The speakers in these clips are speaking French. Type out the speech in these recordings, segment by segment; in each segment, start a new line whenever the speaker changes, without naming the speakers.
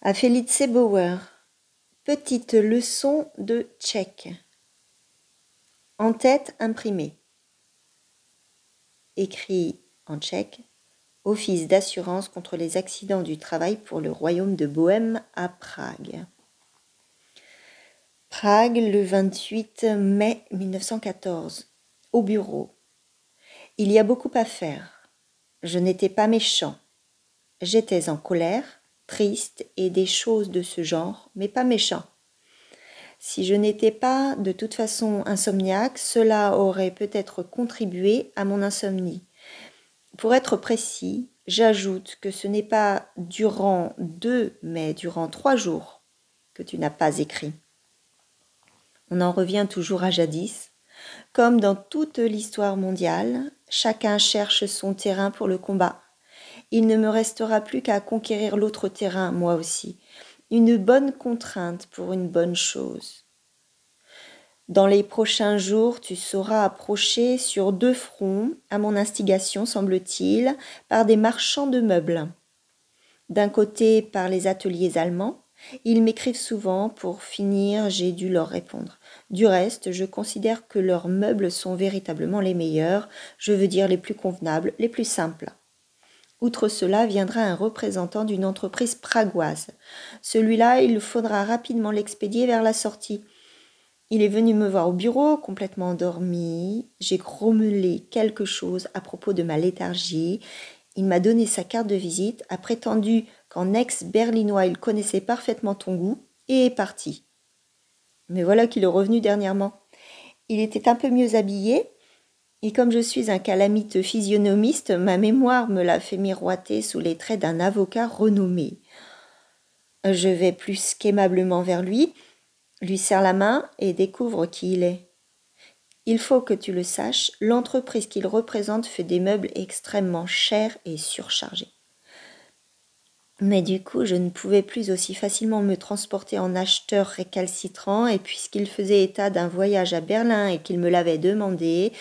À Felice Bauer. Petite leçon de tchèque. En tête imprimée. Écrit en tchèque. Office d'assurance contre les accidents du travail pour le royaume de Bohême à Prague. Prague, le 28 mai 1914. Au bureau. Il y a beaucoup à faire. Je n'étais pas méchant. J'étais en colère, triste et des choses de ce genre, mais pas méchant. Si je n'étais pas de toute façon insomniaque, cela aurait peut-être contribué à mon insomnie. Pour être précis, j'ajoute que ce n'est pas durant 2, mais durant 3 jours que tu n'as pas écrit. On en revient toujours à jadis. Comme dans toute l'histoire mondiale, chacun cherche son terrain pour le combat. Il ne me restera plus qu'à conquérir l'autre terrain, moi aussi. Une bonne contrainte pour une bonne chose. Dans les prochains jours, tu sauras approcher sur 2 fronts, à mon instigation, semble-t-il, par des marchands de meubles. D'un côté, par les ateliers allemands. Ils m'écrivent souvent. Pour finir, j'ai dû leur répondre. Du reste, je considère que leurs meubles sont véritablement les meilleurs, je veux dire les plus convenables, les plus simples. Outre cela, viendra un représentant d'une entreprise pragoise. Celui-là, il faudra rapidement l'expédier vers la sortie. Il est venu me voir au bureau, complètement endormi. J'ai grommelé quelque chose à propos de ma léthargie. Il m'a donné sa carte de visite, a prétendu qu'en ex-berlinois il connaissait parfaitement ton goût, et est parti. Mais voilà qu'il est revenu dernièrement. Il était un peu mieux habillé, et comme je suis un calamite physionomiste, ma mémoire me l'a fait miroiter sous les traits d'un avocat renommé. Je vais plus qu'aimablement vers lui serre la main et découvre qui il est. Il faut que tu le saches, l'entreprise qu'il représente fait des meubles extrêmement chers et surchargés. Mais du coup, je ne pouvais plus aussi facilement me transporter en acheteur récalcitrant, et puisqu'il faisait état d'un voyage à Berlin et qu'il me l'avait demandé,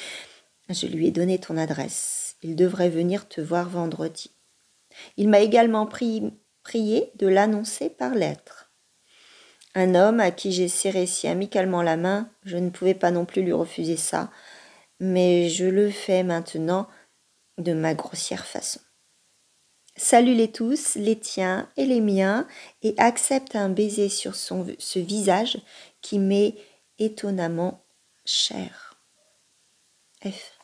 je lui ai donné ton adresse. Il devrait venir te voir vendredi. Il m'a également prié de l'annoncer par lettre. Un homme à qui j'ai serré si amicalement la main, je ne pouvais pas non plus lui refuser ça, mais je le fais maintenant de ma grossière façon. Salue-les tous, les tiens et les miens, et accepte un baiser sur ce visage qui m'est étonnamment cher. F.